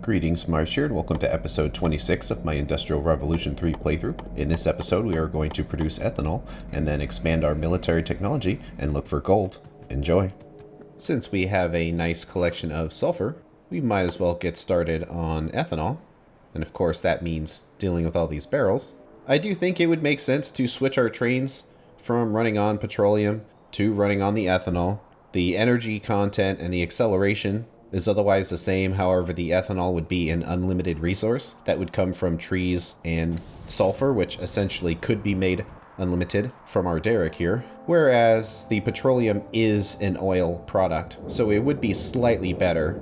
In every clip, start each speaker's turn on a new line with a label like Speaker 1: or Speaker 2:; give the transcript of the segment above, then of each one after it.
Speaker 1: Greetings, Marsh here, and welcome to episode 26 of my Industrial Revolution 3 playthrough. In this episode, we are going to produce ethanol, and then expand our military technology and look for gold. Enjoy! Since we have a nice collection of sulfur, we might as well get started on ethanol. And of course, that means dealing with all these barrels. I do think it would make sense to switch our trains from running on petroleum to running on the ethanol. The energy content and the acceleration is otherwise the same. However, the ethanol would be an unlimited resource that would come from trees and sulfur, which essentially could be made unlimited from our derrick here. Whereas the petroleum is an oil product, so it would be slightly better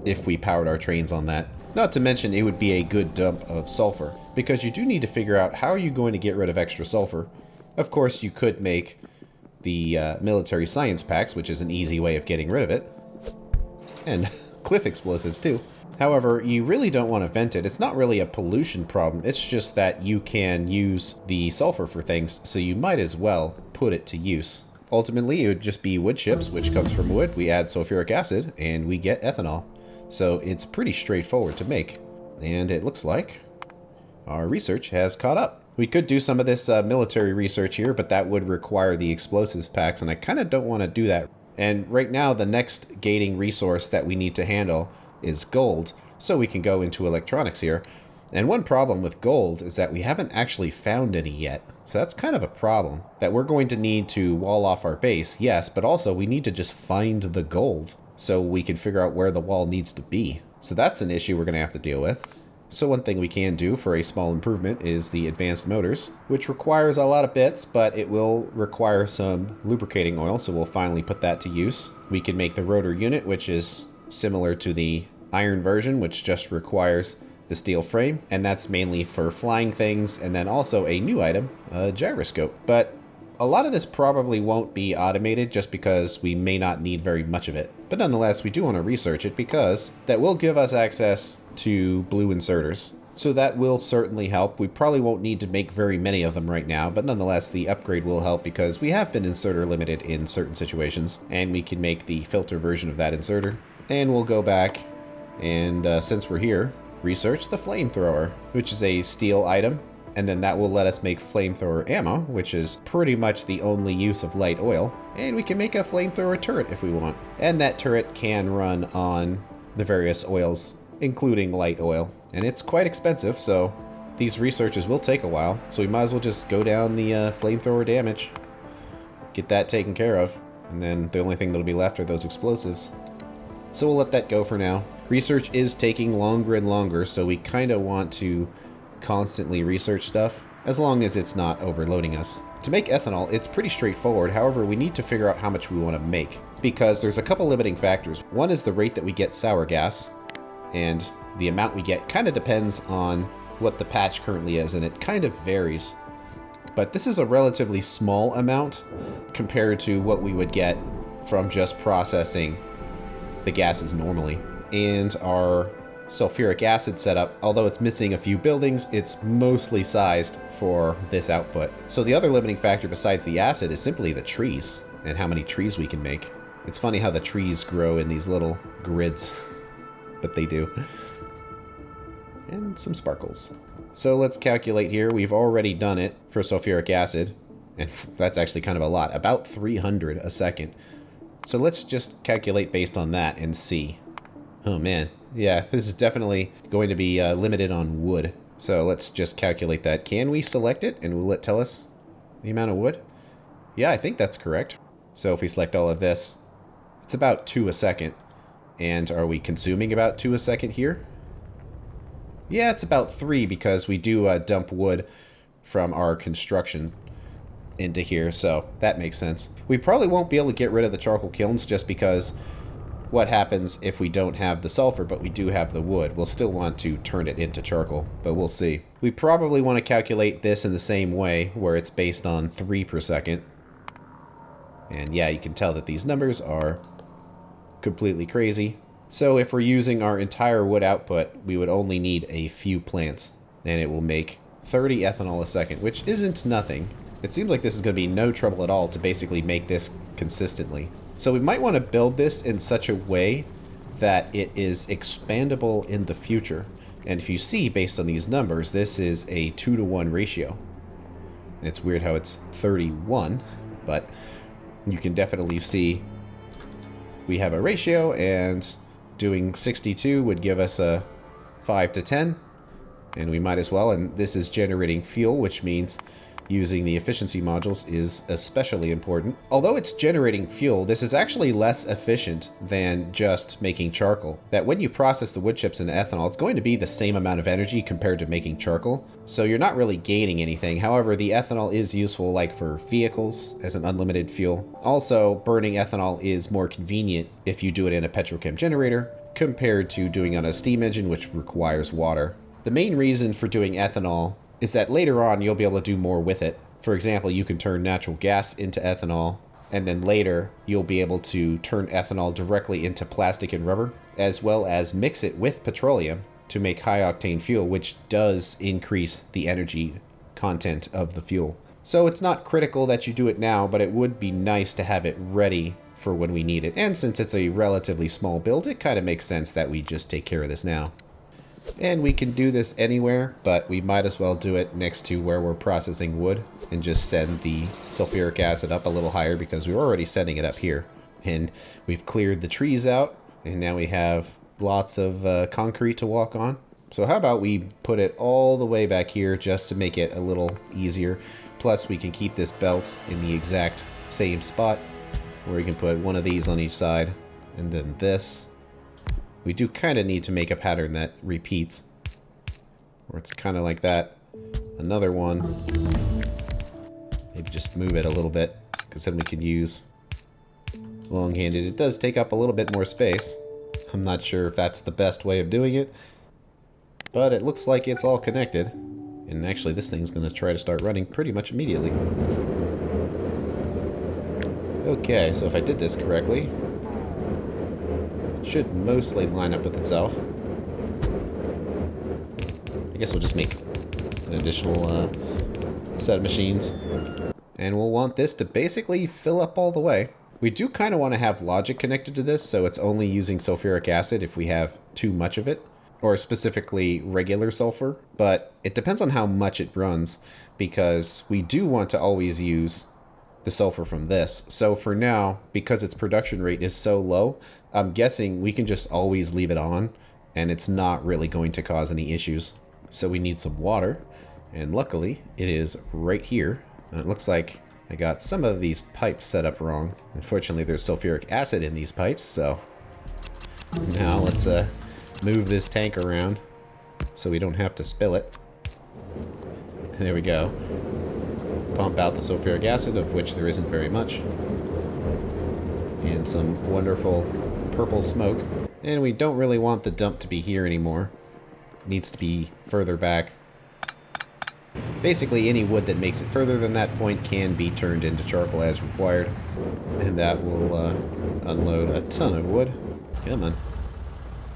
Speaker 1: if we powered our trains on that. Not to mention it would be a good dump of sulfur, because you do need to figure out how are you going to get rid of extra sulfur. Of course, you could make the military science packs, which is an easy way of getting rid of it. And cliff explosives too. However, you really don't want to vent it. It's not really a pollution problem. It's just that you can use the sulfur for things, so you might as well put it to use. Ultimately, it would just be wood chips, which comes from wood. We add sulfuric acid and we get ethanol. So it's pretty straightforward to make. And it looks like our research has caught up. We could do some of this military research here, but that would require the explosives packs, and I kind of don't want to do that. And right now, the next gating resource that we need to handle is gold, so we can go into electronics here. And one problem with gold is that we haven't actually found any yet. So that's kind of a problem, that we're going to need to wall off our base, yes, but also we need to just find the gold so we can figure out where the wall needs to be. So that's an issue we're going to have to deal with. So one thing we can do for a small improvement is the advanced motors, which requires a lot of bits, but it will require some lubricating oil, so we'll finally put that to use. We can make the rotor unit, which is similar to the iron version, which just requires the steel frame, and that's mainly for flying things, and then also a new item, a gyroscope. But a lot of this probably won't be automated just because we may not need very much of it. But nonetheless, we do want to research it because that will give us access to blue inserters. So that will certainly help. We probably won't need to make very many of them right now, but nonetheless, the upgrade will help because we have been inserter limited in certain situations, and we can make the filter version of that inserter. And we'll go back and since we're here, research the flamethrower, which is a steel item. And then that will let us make flamethrower ammo, which is pretty much the only use of light oil. And we can make a flamethrower turret if we want. And that turret can run on the various oils, including light oil. And it's quite expensive, so these researches will take a while. So we might as well just go down the flamethrower damage, get that taken care of. And then the only thing that'll be left are those explosives. So we'll let that go for now. Research is taking longer and longer, so we kind of want to constantly research stuff, as long as it's not overloading us. To make ethanol, it's pretty straightforward. However, we need to figure out how much we want to make, because there's a couple limiting factors. One is the rate that we get sour gas, and the amount we get kind of depends on what the patch currently is, and it kind of varies. But this is a relatively small amount compared to what we would get from just processing the gases normally. And our sulfuric acid setup, although it's missing a few buildings, it's mostly sized for this output. So the other limiting factor besides the acid is simply the trees and how many trees we can make. It's funny how the trees grow in these little grids, but they do. And some sparkles. So let's calculate here. We've already done it for sulfuric acid, and that's actually kind of a lot, about 300 a second. So let's just calculate based on that and see. Oh man. Yeah, this is definitely going to be limited on wood. So let's just calculate that. Can we select it and will it tell us the amount of wood? Yeah, I think that's correct. So if we select all of this, it's about 2 a second. And are we consuming about 2 a second here? Yeah, it's about 3 because we do dump wood from our construction into here. So that makes sense. We probably won't be able to get rid of the charcoal kilns just because what happens if we don't have the sulfur, but we do have the wood? We'll still want to turn it into charcoal, but we'll see. We probably want to calculate this in the same way, where it's based on 3 per second. And yeah, you can tell that these numbers are completely crazy. So if we're using our entire wood output, we would only need a few plants, and it will make 30 ethanol a second, which isn't nothing. It seems like this is going to be no trouble at all to basically make this consistently. So we might want to build this in such a way that it is expandable in the future. And if you see, based on these numbers, this is a 2-to-1 ratio. And it's weird how it's 31, but you can definitely see we have a ratio, and doing 62 would give us a 5-to-10, and we might as well. And this is generating fuel, which means using the efficiency modules is especially important. Although it's generating fuel, this is actually less efficient than just making charcoal. That when you process the wood chips into ethanol, it's going to be the same amount of energy compared to making charcoal. So you're not really gaining anything. However, the ethanol is useful like for vehicles as an unlimited fuel. Also, burning ethanol is more convenient if you do it in a petrochem generator compared to doing on a steam engine, which requires water. The main reason for doing ethanol is that later on you'll be able to do more with it. For example, you can turn natural gas into ethanol, and then later you'll be able to turn ethanol directly into plastic and rubber, as well as mix it with petroleum to make high-octane fuel, which does increase the energy content of the fuel. So it's not critical that you do it now, but it would be nice to have it ready for when we need it. And since it's a relatively small build, it kind of makes sense that we just take care of this now. And we can do this anywhere, but we might as well do it next to where we're processing wood and just send the sulfuric acid up a little higher, because we were already setting it up here. And we've cleared the trees out, and now we have lots of concrete to walk on. So how about we put it all the way back here just to make it a little easier. Plus we can keep this belt in the exact same spot, where we can put one of these on each side, and then this. We do kind of need to make a pattern that repeats, where it's kind of like that. Another one. Maybe just move it a little bit, because then we can use long-handed. It does take up a little bit more space. I'm not sure if that's the best way of doing it, but it looks like it's all connected. And actually this thing's going to try to start running pretty much immediately. Okay, so if I did this correctly, should mostly line up with itself. I guess we'll just make an additional set of machines. And we'll want this to basically fill up all the way. We do kind of want to have logic connected to this, so it's only using sulfuric acid if we have too much of it, or specifically regular sulfur. But it depends on how much it runs, because we do want to always use the sulfur from this. So for now, because its production rate is so low, I'm guessing we can just always leave it on, and it's not really going to cause any issues. So we need some water, and luckily it is right here. And it looks like I got some of these pipes set up wrong. Unfortunately, there's sulfuric acid in these pipes, so now let's move this tank around so we don't have to spill it. There we go. Pump out the sulfuric acid, of which there isn't very much, and some wonderful purple smoke. And we don't really want the dump to be here anymore. It needs to be further back. Basically, any wood that makes it further than that point can be turned into charcoal as required, and that will unload a ton of wood. Come on.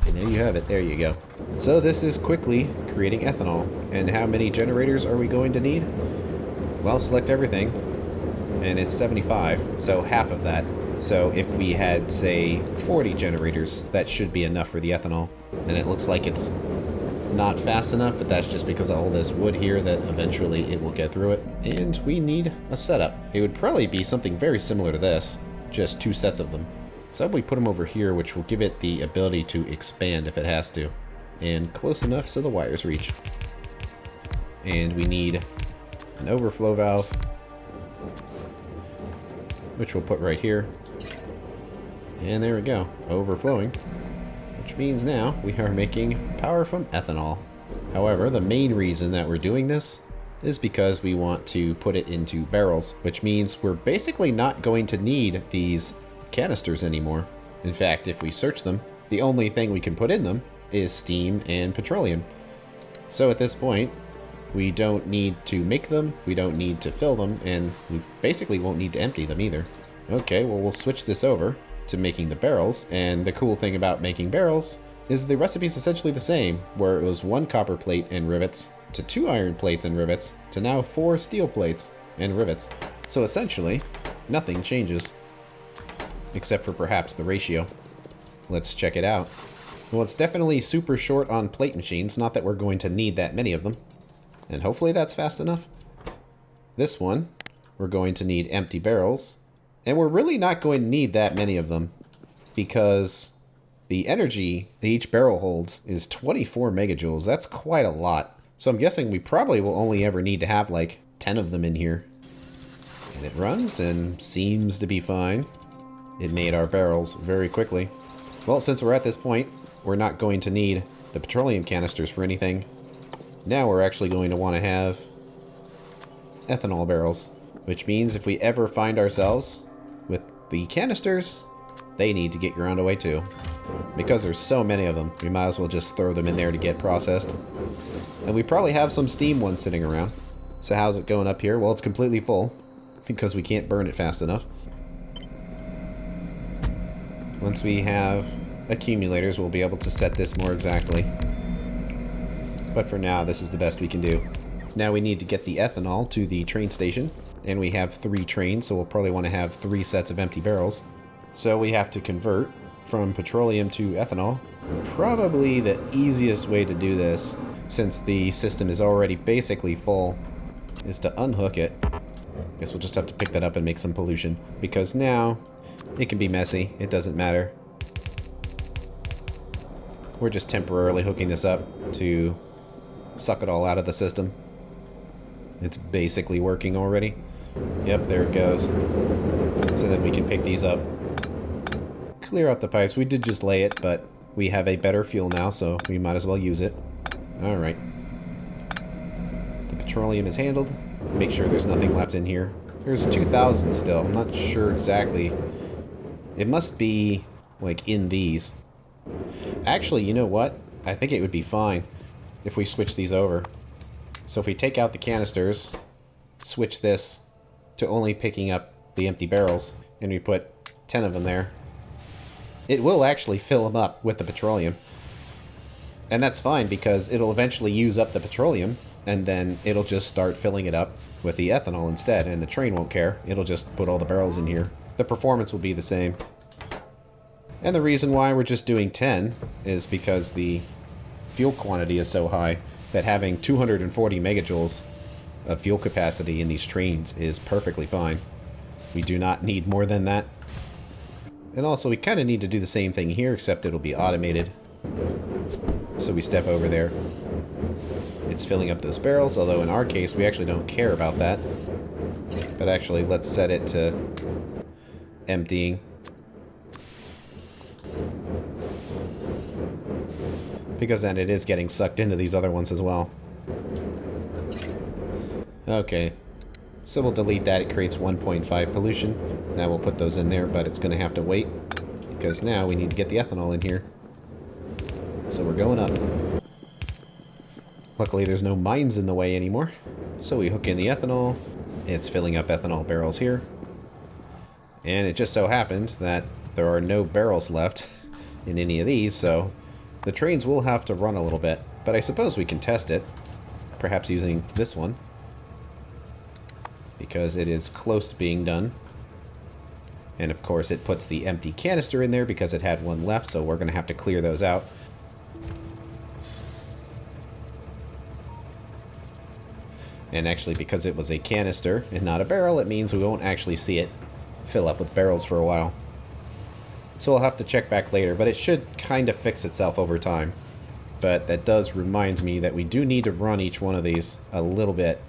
Speaker 1: And there you have it. There you go. So this is quickly creating ethanol. And how many generators are we going to need? Well, select everything, and it's 75, so half of that. So if we had, say, 40 generators, that should be enough for the ethanol. And it looks like it's not fast enough, but that's just because of all this wood here that eventually it will get through it. And we need a setup. It would probably be something very similar to this, just 2 sets of them. So we put them over here, which will give it the ability to expand if it has to. And close enough so the wires reach. And we need an overflow valve, which we'll put right here. And there we go, overflowing. Which means now we are making power from ethanol. However, the main reason that we're doing this is because we want to put it into barrels, which means we're basically not going to need these canisters anymore. In fact, if we search them, the only thing we can put in them is steam and petroleum. So at this point, we don't need to make them, we don't need to fill them, and we basically won't need to empty them either. Okay, well, we'll switch this over to making the barrels, and the cool thing about making barrels is the recipe is essentially the same, where it was 1 copper plate and rivets, to 2 iron plates and rivets, to now 4 steel plates and rivets. So essentially, nothing changes, except for perhaps the ratio. let's check it out. Well, it's definitely super short on plate machines, not that we're going to need that many of them. And hopefully that's fast enough. This one, we're going to need empty barrels. And we're really not going to need that many of them, because the energy that each barrel holds is 24 megajoules. That's quite a lot. So I'm guessing we probably will only ever need to have like 10 of them in here. And it runs and seems to be fine. It made our barrels very quickly. Well, since we're at this point, we're not going to need the petroleum canisters for anything. Now we're actually going to want to have ethanol barrels, which means if we ever find ourselves with the canisters, they need to get ground away too. Because there's so many of them, we might as well just throw them in there to get processed. And we probably have some steam ones sitting around. So how's it going up here? Well, it's completely full, because we can't burn it fast enough. Once we have accumulators, we'll be able to set this more exactly. But for now, this is the best we can do. Now we need to get the ethanol to the train station, and we have 3 trains, so we'll probably want to have 3 sets of empty barrels. So we have to convert from petroleum to ethanol. Probably the easiest way to do this, since the system is already basically full, is to unhook it. Guess we'll just have to pick that up and make some pollution, because now it can be messy. It doesn't matter. We're just temporarily hooking this up to suck it all out of the system. It's basically working already. Yep, there it goes. So then we can pick these up. Clear out the pipes. We did just lay it, but we have a better fuel now, so we might as well use it. Alright. The petroleum is handled. Make sure there's nothing left in here. There's 2,000 still. I'm not sure exactly. It must be, like, in these. Actually, you know what? I think it would be fine if we switch these over. So if we take out the canisters, switch this to only picking up the empty barrels, and we put 10 of them there, it will actually fill them up with the petroleum. And that's fine, because it'll eventually use up the petroleum, and then it'll just start filling it up with the ethanol instead, and the train won't care. It'll just put all the barrels in here. The performance will be the same. And the reason why we're just doing 10 is because the fuel quantity is so high that having 240 megajoules of fuel capacity in these trains is perfectly fine. We do not need more than that. And also, we kind of need to do the same thing here, except it'll be automated. So we step over there. It's filling up those barrels, although in our case, we actually don't care about that. But actually, let's set it to emptying. Because then it is getting sucked into these other ones as well. Okay. So we'll delete that. It creates 1.5 pollution. Now we'll put those in there, but it's going to have to wait, because now we need to get the ethanol in here. So we're going up. Luckily there's no mines in the way anymore. So we hook in the ethanol. It's filling up ethanol barrels here. And it just so happened that there are no barrels left in any of these, so the trains will have to run a little bit. But I suppose we can test it, perhaps using this one, because it is close to being done. And of course it puts the empty canister in there because it had one left, so we're going to have to clear those out. And actually, because it was a canister and not a barrel, it means we won't actually see it fill up with barrels for a while. So we'll have to check back later, but it should kind of fix itself over time. But that does remind me that we do need to run each one of these a little bit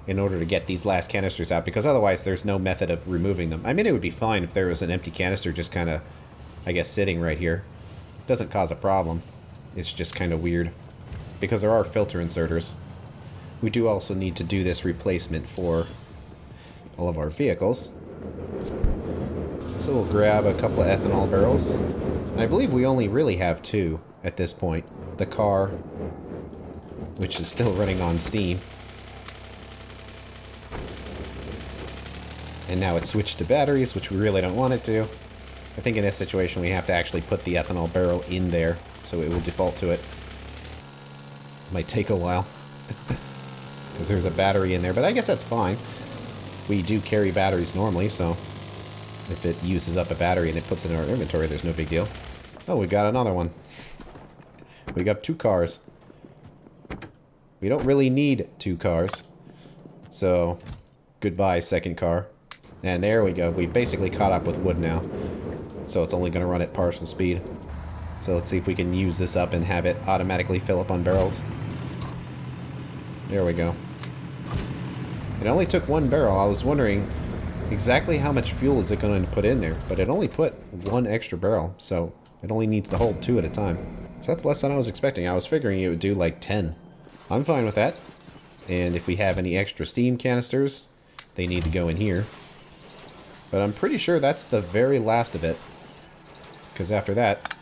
Speaker 1: in order to get these last canisters out, because otherwise there's no method of removing them. I mean, it would be fine if there was an empty canister just kind of, I guess, sitting right here. Doesn't cause a problem. It's just kind of weird, because there are filter inserters. We do also need to do this replacement for all of our vehicles. So we'll grab a couple of ethanol barrels. And I believe we only really have 2 at this point. The car, which is still running on steam. And now it's switched to batteries, which we really don't want it to. I think in this situation we have to actually put the ethanol barrel in there, so it will default to it. Might take a while, because there's a battery in there, but I guess that's fine. We do carry batteries normally, so If it uses up a battery and it puts it in our inventory, there's no big deal. Oh, we got another one. We got 2 cars. We don't really need 2 cars. So, goodbye, second car. And there we go. We basically caught up with wood now. So it's only going to run at partial speed. So let's see if we can use this up and have it automatically fill up on barrels. There we go. It only took 1 barrel. I was wondering exactly how much fuel is it going to put in there. But it only put 1 extra barrel. So it only needs to hold 2 at a time. So that's less than I was expecting. I was figuring it would do like 10. I'm fine with that. And if we have any extra steam canisters, they need to go in here. But I'm pretty sure that's the very last of it. Because after that,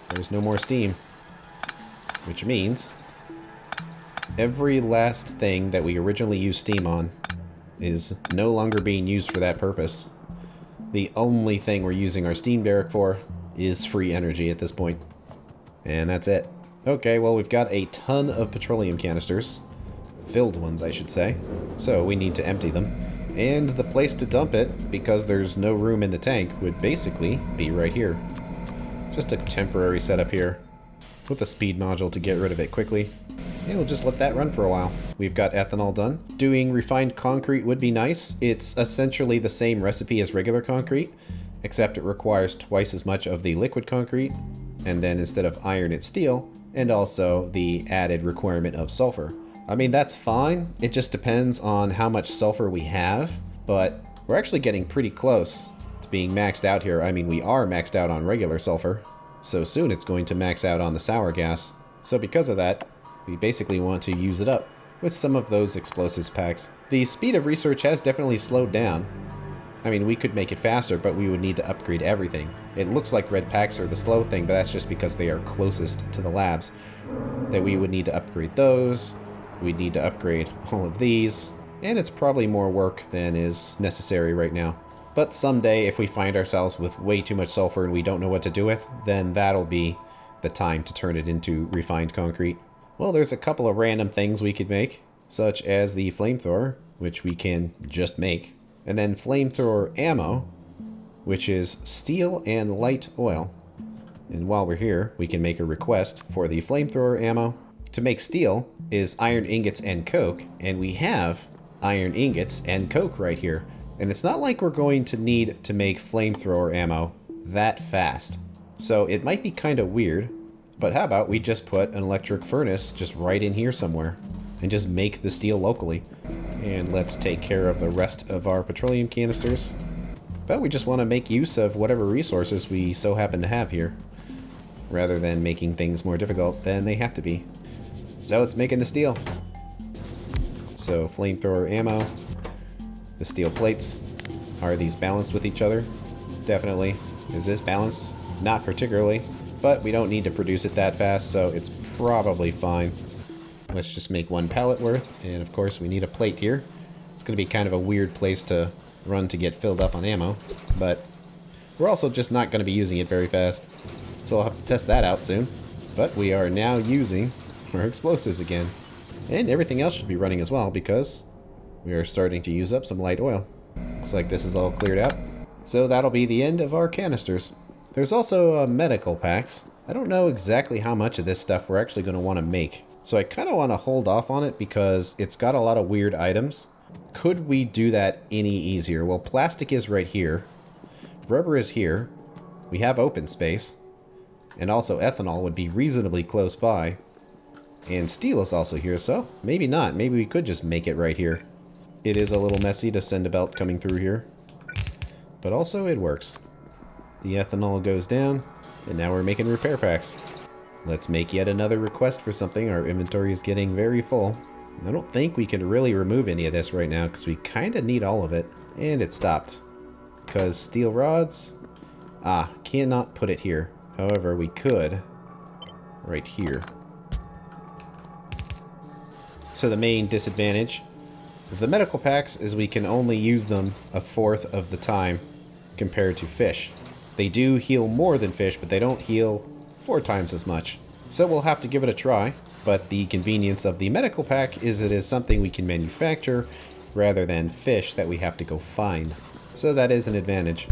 Speaker 1: there's no more steam. Which means every last thing that we originally used steam on is no longer being used for that purpose. The only thing we're using our steam derrick for is free energy at this point. And that's it. Okay, well, we've got a ton of petroleum canisters. Filled ones, I should say. So we need to empty them. And the place to dump it, because there's no room in the tank, would basically be right here. Just a temporary setup here with a speed module to get rid of it quickly. And we'll just let that run for a while. We've got ethanol done. Doing refined concrete would be nice. It's essentially the same recipe as regular concrete, except it requires twice as much of the liquid concrete. And then instead of iron, it's steel. And also the added requirement of sulfur. I mean, that's fine. It just depends on how much sulfur we have, but we're actually getting pretty close to being maxed out here. I mean, we are maxed out on regular sulfur, so soon it's going to max out on the sour gas. So because of that, we basically want to use it up with some of those explosives packs. The speed of research has definitely slowed down. I mean, we could make it faster, but we would need to upgrade everything. It looks like red packs are the slow thing, but that's just because they are closest to the labs. That we would need to upgrade those. We'd need to upgrade all of these. And it's probably more work than is necessary right now. But someday, if we find ourselves with way too much sulfur and we don't know what to do with, then that'll be the time to turn it into refined concrete. Well, there's a couple of random things we could make, such as the flamethrower, which we can just make. And then flamethrower ammo, which is steel and light oil. And while we're here, we can make a request for the flamethrower ammo. To make steel is iron ingots and coke, and we have iron ingots and coke right here. And it's not like we're going to need to make flamethrower ammo that fast. So it might be kind of weird, but how about we just put an electric furnace just right in here somewhere and just make the steel locally. And let's take care of the rest of our petroleum canisters. But we just want to make use of whatever resources we so happen to have here, rather than making things more difficult than they have to be. So it's making the steel. So flamethrower ammo, the steel plates. Are these balanced with each other? Definitely. Is this balanced? Not particularly, but we don't need to produce it that fast, so it's probably fine. Let's just make 1 pallet worth, and of course we need a plate here. It's going to be kind of a weird place to run to get filled up on ammo, but we're also just not going to be using it very fast, so I'll have to test that out soon. But we are now using our explosives again, and everything else should be running as well because we are starting to use up some light oil. Looks like this is all cleared out, so that'll be the end of our canisters. There's also medical packs. I don't know exactly how much of this stuff we're actually going to want to make. So I kind of want to hold off on it because it's got a lot of weird items. Could we do that any easier? Well, plastic is right here. Rubber is here. We have open space. And also ethanol would be reasonably close by. And steel is also here, so maybe not. Maybe we could just make it right here. It is a little messy to send a belt coming through here. But also it works. The ethanol goes down, and now we're making repair packs. Let's make yet another request for something. Our inventory is getting very full. I don't think we can really remove any of this right now because we kind of need all of it. And it stopped. Because steel rods... cannot put it here. However, we could right here. So the main disadvantage of the medical packs is we can only use them 1/4 of the time compared to fish. They do heal more than fish, but they don't heal 4 times as much. So we'll have to give it a try, but the convenience of the medical pack is it is something we can manufacture rather than fish that we have to go find. So that is an advantage.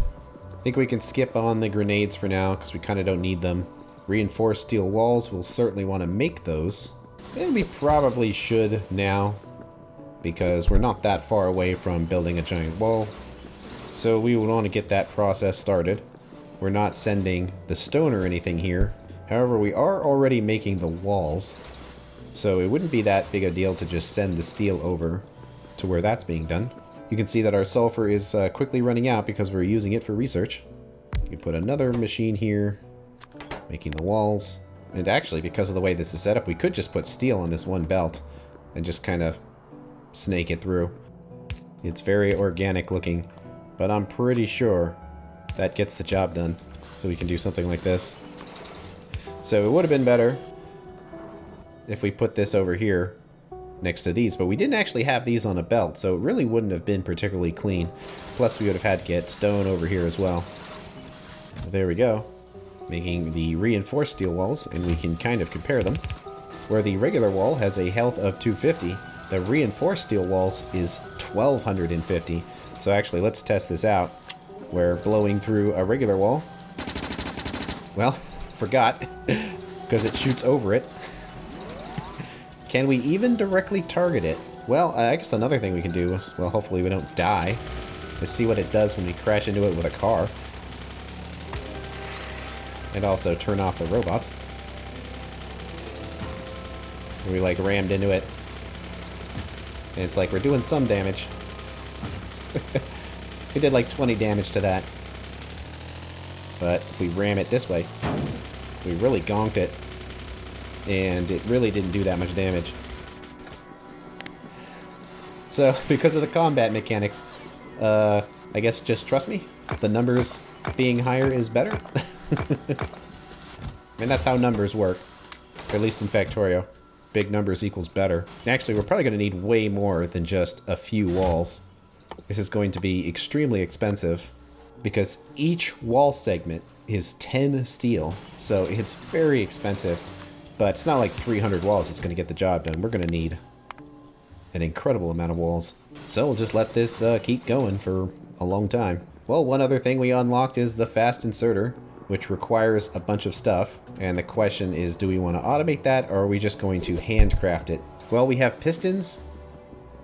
Speaker 1: I think we can skip on the grenades for now because we kind of don't need them. Reinforced steel walls, we'll certainly want to make those. And we probably should now because we're not that far away from building a giant wall. So we would want to get that process started. We're not sending the stone or anything here. However, we are already making the walls. So it wouldn't be that big a deal to just send the steel over to where that's being done. You can see that our sulfur is quickly running out because we're using it for research. You put another machine here, making the walls. And actually, because of the way this is set up, we could just put steel on this one belt and just kind of snake it through. It's very organic looking, but I'm pretty sure that gets the job done. So we can do something like this. So it would have been better if we put this over here next to these, but we didn't actually have these on a belt, so it really wouldn't have been particularly clean. Plus we would have had to get stone over here as well. There we go. Making the reinforced steel walls, and we can kind of compare them. Where the regular wall has a health of 250, the reinforced steel walls is 1250. So actually, let's test this out. Where blowing through a regular wall, well, forgot, because it shoots over it. Can we even directly target it? Well, I guess another thing we can do is, well, hopefully we don't die, is see what it does when we crash into it with a car. And also turn off the robots. We like rammed into it. And it's like we're doing some damage. We did like 20 damage to that. But if we ram it this way, we really gonked it. And it really didn't do that much damage. So, because of the combat mechanics, I guess just trust me. The numbers being higher is better. And that's how numbers work. Or at least in Factorio. Big numbers equals better. Actually, we're probably going to need way more than just a few walls. This is going to be extremely expensive because each wall segment is 10 steel. So it's very expensive. But it's not like 300 walls that's going to get the job done. We're going to need an incredible amount of walls. So we'll just let this keep going for a long time. Well, one other thing we unlocked is the fast inserter, which requires a bunch of stuff. And the question is, do we want to automate that, or are we just going to handcraft it? Well, we have pistons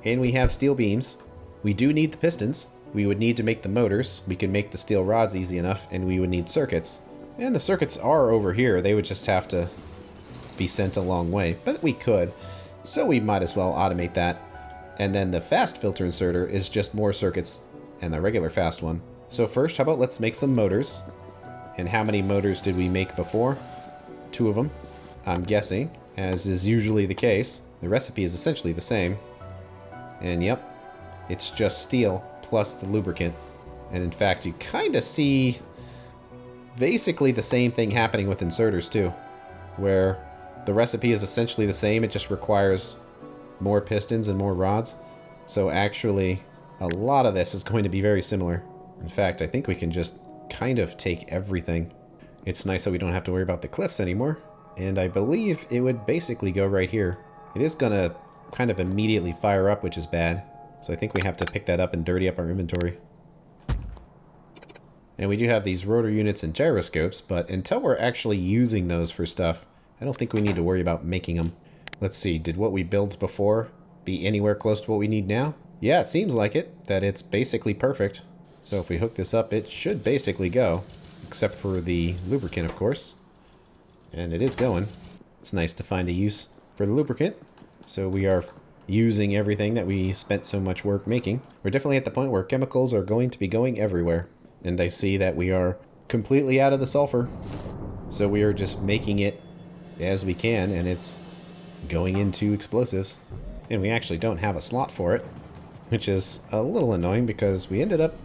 Speaker 1: and we have steel beams. We do need the pistons. We would need to make the motors. We can make the steel rods easy enough, and we would need circuits. And the circuits are over here. They would just have to be sent a long way, but we could. So we might as well automate that. And then the fast filter inserter is just more circuits and the regular fast one. So first, how about let's make some motors. And how many motors did we make before? 2 of them, I'm guessing, as is usually the case. The recipe is essentially the same. And yep, it's just steel plus the lubricant. And in fact, you kind of see basically the same thing happening with inserters too, where the recipe is essentially the same. It just requires more pistons and more rods. So actually, a lot of this is going to be very similar. In fact, I think we can just kind of take everything. It's nice that we don't have to worry about the cliffs anymore. And I believe it would basically go right here. It is going to kind of immediately fire up, which is bad. So I think we have to pick that up and dirty up our inventory. And we do have these rotor units and gyroscopes, but until we're actually using those for stuff, I don't think we need to worry about making them. Let's see, did what we built before be anywhere close to what we need now? Yeah, it seems like it, that it's basically perfect. So if we hook this up, it should basically go, except for the lubricant, of course. And it is going. It's nice to find a use for the lubricant. So we are using everything that we spent so much work making. We're definitely at the point where chemicals are going to be going everywhere. And I see that we are completely out of the sulfur. So we are just making it as we can, and it's going into explosives. And we actually don't have a slot for it, which is a little annoying because we ended up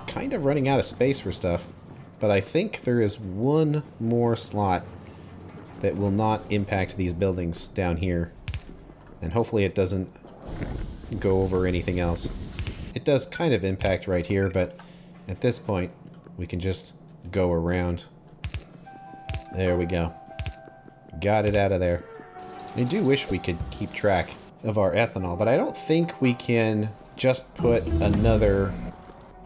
Speaker 1: kind of running out of space for stuff. But I think there is one more slot that will not impact these buildings down here. And hopefully it doesn't go over anything else. It does kind of impact right here, but at this point we can just go around. There we go. Got it out of there. I do wish we could keep track of our ethanol, but I don't think we can just put another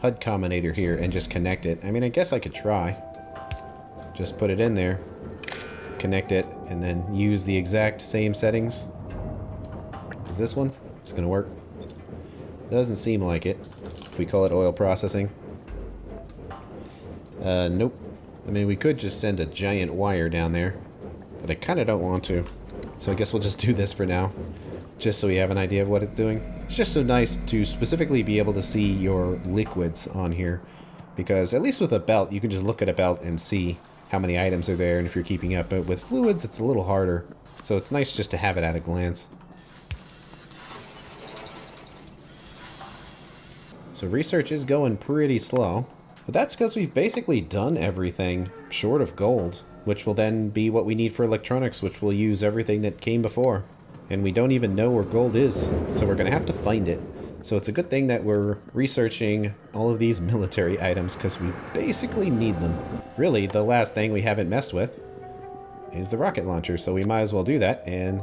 Speaker 1: HUD combinator here and just connect it. I mean, I guess I could try. Just put it in there, connect it, and then use the exact same settings. Is this one? It's gonna work. Doesn't seem like it. If we call it oil processing. Nope. I mean, we could just send a giant wire down there, but I kind of don't want to. So I guess we'll just do this for now, just so we have an idea of what it's doing. It's just so nice to specifically be able to see your liquids on here, because at least with a belt, you can just look at a belt and see how many items are there and if you're keeping up. But with fluids, it's a little harder. So it's nice just to have it at a glance. So research is going pretty slow, but that's because we've basically done everything short of gold, which will then be what we need for electronics, which will use everything that came before. And we don't even know where gold is, so we're gonna have to find it. So it's a good thing that we're researching all of these military items, because we basically need them. Really, the last thing we haven't messed with is the rocket launcher, so we might as well do that and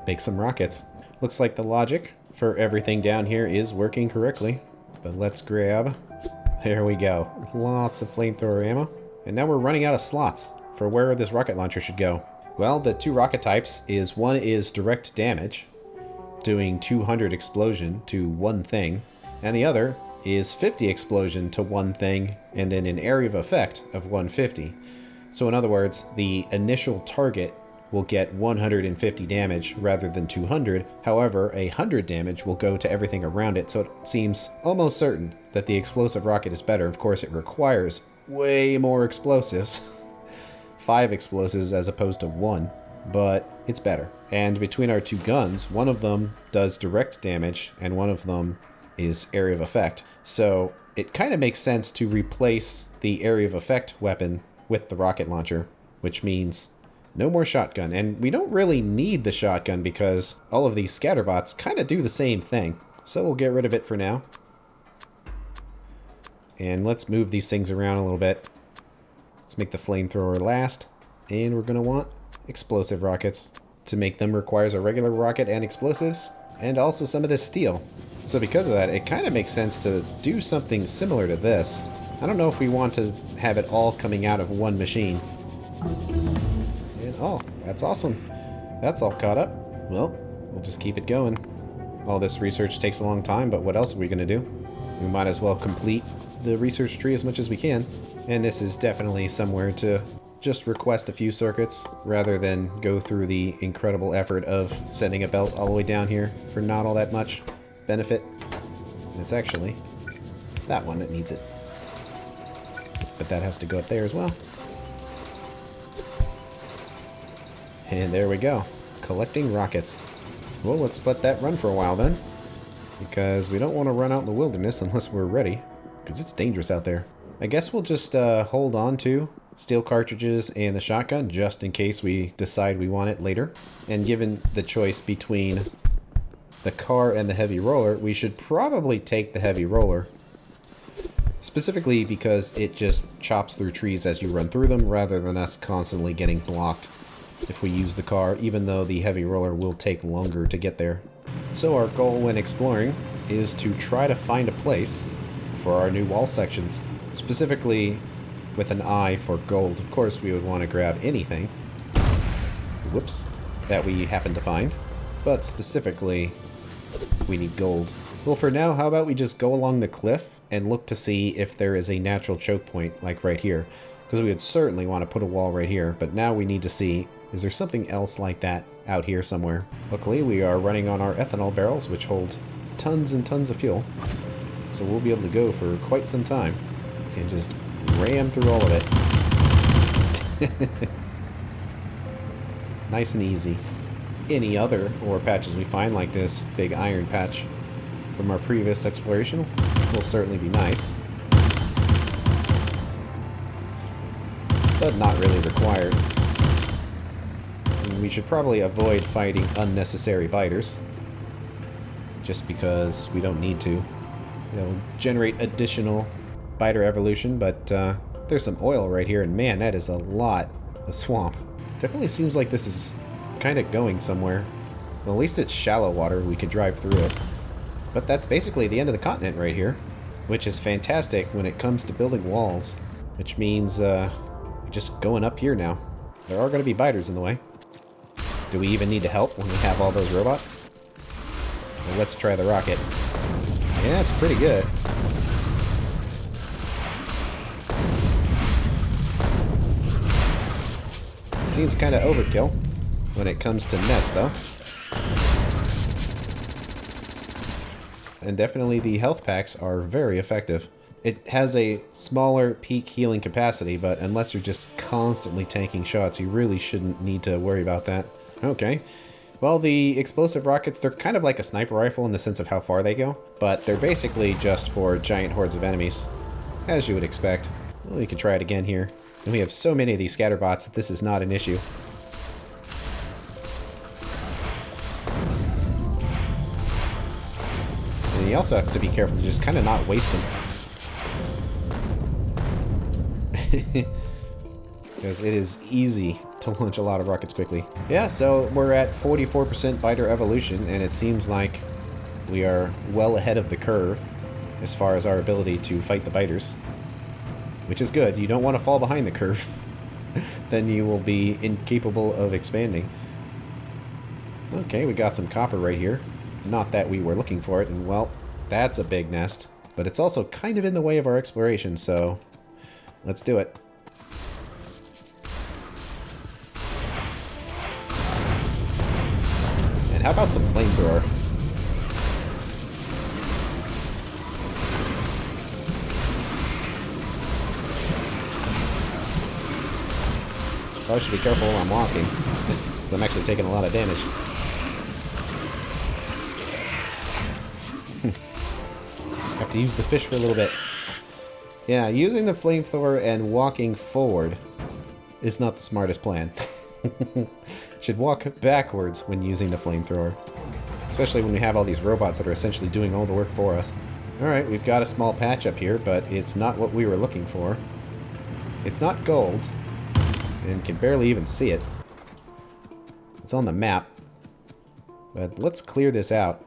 Speaker 1: make some rockets. Looks like the logic for everything down here is working correctly. But let's grab, there we go, lots of flamethrower ammo. And now we're running out of slots for where this rocket launcher should go. Well, the two rocket types is, one is direct damage, doing 200 explosion to one thing, and the other is 50 explosion to one thing, and then an area of effect of 150. So in other words, the initial target will get 150 damage rather than 200. However, 100 damage will go to everything around it, so it seems almost certain that the explosive rocket is better. Of course, it requires way more explosives. 5 explosives as opposed to 1, but it's better. And between our two guns, one of them does direct damage and one of them is area of effect. So it kind of makes sense to replace the area of effect weapon with the rocket launcher, which means no more shotgun. And we don't really need the shotgun because all of these scatterbots kind of do the same thing. So we'll get rid of it for now. And let's move these things around a little bit. Let's make the flamethrower last. And we're going to want explosive rockets. To make them requires a regular rocket and explosives, and also some of this steel. So because of that, it kind of makes sense to do something similar to this. I don't know if we want to have it all coming out of one machine. And oh, that's awesome. That's all caught up. Well, we'll just keep it going. All this research takes a long time, but what else are we going to do? We might as well complete the research tree as much as we can. And this is definitely somewhere to just request a few circuits rather than go through the incredible effort of sending a belt all the way down here for not all that much benefit. And it's actually that one that needs it. But that has to go up there as well. And there we go. Collecting rockets. Well, let's let that run for a while then, because we don't want to run out in the wilderness unless we're ready, because it's dangerous out there. I guess we'll just hold on to steel cartridges and the shotgun just in case we decide we want it later. And given the choice between the car and the heavy roller, we should probably take the heavy roller. Specifically because it just chops through trees as you run through them rather than us constantly getting blocked if we use the car, even though the heavy roller will take longer to get there. So our goal when exploring is to try to find a place for our new wall sections, specifically with an eye for gold. Of course, we would want to grab anything, whoops, that we happen to find, but specifically, we need gold. Well, for now, how about we just go along the cliff and look to see if there is a natural choke point, like right here, because we would certainly want to put a wall right here, but now we need to see, is there something else like that out here somewhere? Luckily, we are running on our ethanol barrels, which hold tons and tons of fuel, so we'll be able to go for quite some time and just ram through all of it. Nice and easy. Any other ore patches we find, like this big iron patch from our previous exploration, will certainly be nice, but not really required. And we should probably avoid fighting unnecessary biters, just because we don't need to. They'll generate additional biter evolution, but there's some oil right here, and man, that is a lot of swamp. Definitely seems like this is kind of going somewhere. Well, at least it's shallow water, we could drive through it. But that's basically the end of the continent right here. which is fantastic when it comes to building walls, which means we're just going up here now. There are going to be biters in the way. Do we even need to help when we have all those robots? Well, let's try the rocket. Yeah, it's pretty good. Seems kind of overkill when it comes to nests, though. And definitely the health packs are very effective. It has a smaller peak healing capacity, but unless you're just constantly tanking shots, you really shouldn't need to worry about that. Okay. Well, the explosive rockets, they're kind of like a sniper rifle in the sense of how far they go, but they're basically just for giant hordes of enemies, as you would expect. Well, we can try it again here. And we have so many of these scatterbots that this is not an issue. And you also have to be careful to just kind of not waste them. Because it is easy to launch a lot of rockets quickly. Yeah, so we're at 44% biter evolution, and it seems like we are well ahead of the curve as far as our ability to fight the biters. Which is good. You don't want to fall behind the curve. Then you will be incapable of expanding. Okay, we got some copper right here. Not that we were looking for it, and well, that's a big nest. But it's also kind of in the way of our exploration, so let's do it. And how about some flamethrower? Probably should be careful while I'm walking, because I'm actually taking a lot of damage. Have to use the fish for a little bit. Yeah, using the flamethrower and walking forward is not the smartest plan. Should walk backwards when using the flamethrower. Especially when we have all these robots that are essentially doing all the work for us. Alright, we've got a small patch up here, but it's not what we were looking for. It's not gold. And can barely even see it. It's on the map. But let's clear this out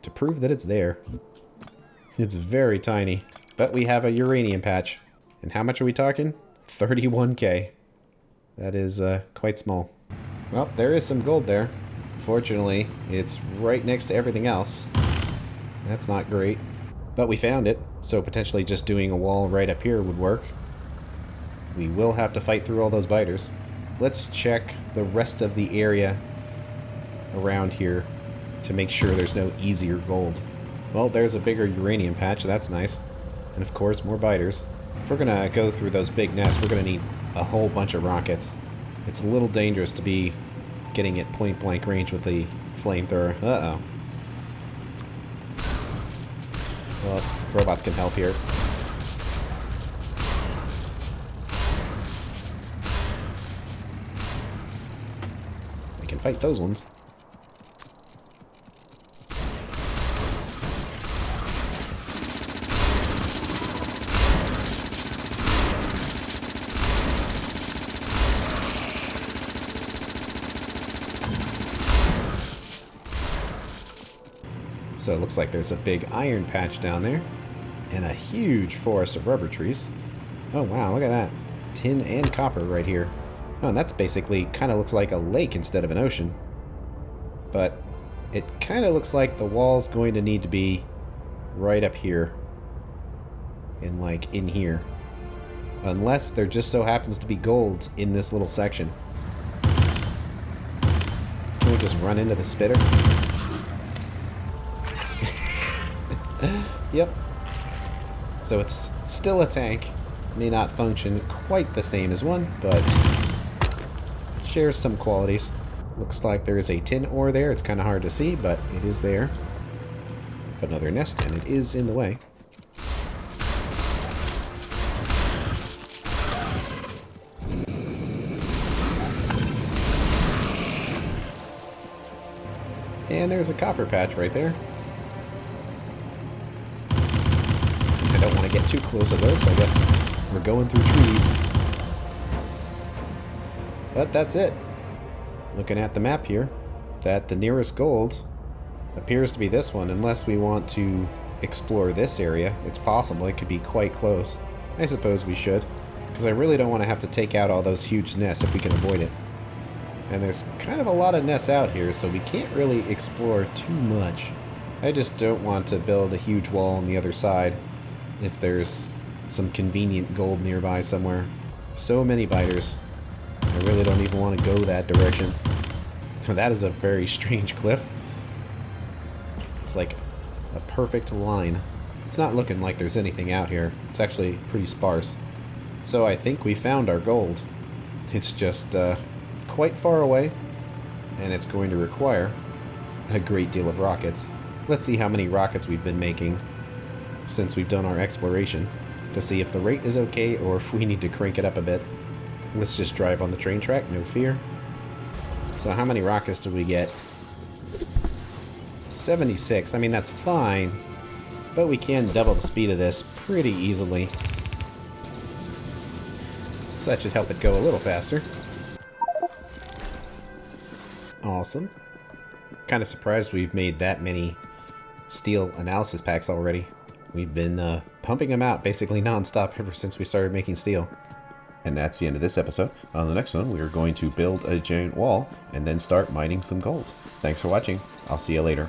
Speaker 1: to prove that it's there. It's very tiny. But we have a uranium patch. And how much are we talking? 31k. That is quite small. Well, there is some gold there. Fortunately, it's right next to everything else. That's not great. But we found it, so potentially just doing a wall right up here would work. We will have to fight through all those biters. Let's check the rest of the area around here to make sure there's no easier gold. Well, there's a bigger uranium patch, that's nice. And of course, more biters. If we're gonna go through those big nests, we're gonna need a whole bunch of rockets. It's a little dangerous to be getting at point blank range with the flamethrower. Uh-oh. Well, robots can help here. I can fight those ones. So it looks like there's a big iron patch down there, and a huge forest of rubber trees. Oh wow, look at that. Tin and copper right here. Oh, and that's basically kind of looks like a lake instead of an ocean. But it kind of looks like the wall's going to need to be right up here. And like in here. Unless there just so happens to be gold in this little section. Can we just run into the spitter? Yep. So it's still a tank. May not function quite the same as one, but shares some qualities. Looks like there is a tin ore there. It's kind of hard to see, but it is there. Another nest, and it is in the way. And there's a copper patch right there. I don't want to get too close to those, so I guess we're going through trees. But that's it. Looking at the map here, that the nearest gold appears to be this one, unless we want to explore this area. It's possible. It could be quite close. I suppose we should, because I really don't want to have to take out all those huge nests if we can avoid it. And there's kind of a lot of nests out here, so we can't really explore too much. I just don't want to build a huge wall on the other side if there's some convenient gold nearby somewhere. So many biters. I really don't even want to go that direction. That is a very strange cliff. It's like a perfect line. It's not looking like there's anything out here. It's actually pretty sparse. So I think we found our gold. It's just quite far away, and it's going to require a great deal of rockets. Let's see how many rockets we've been making since we've done our exploration to see if the rate is okay or if we need to crank it up a bit. Let's just drive on the train track, no fear. So how many rockets did we get? 76. I mean, that's fine, but we can double the speed of this pretty easily. So that should help it go a little faster. Awesome. Kind of surprised we've made that many steel analysis packs already. We've been pumping them out basically non-stop ever since we started making steel. And that's the end of this episode. On the next one, we are going to build a giant wall and then start mining some gold. Thanks for watching. I'll see you later.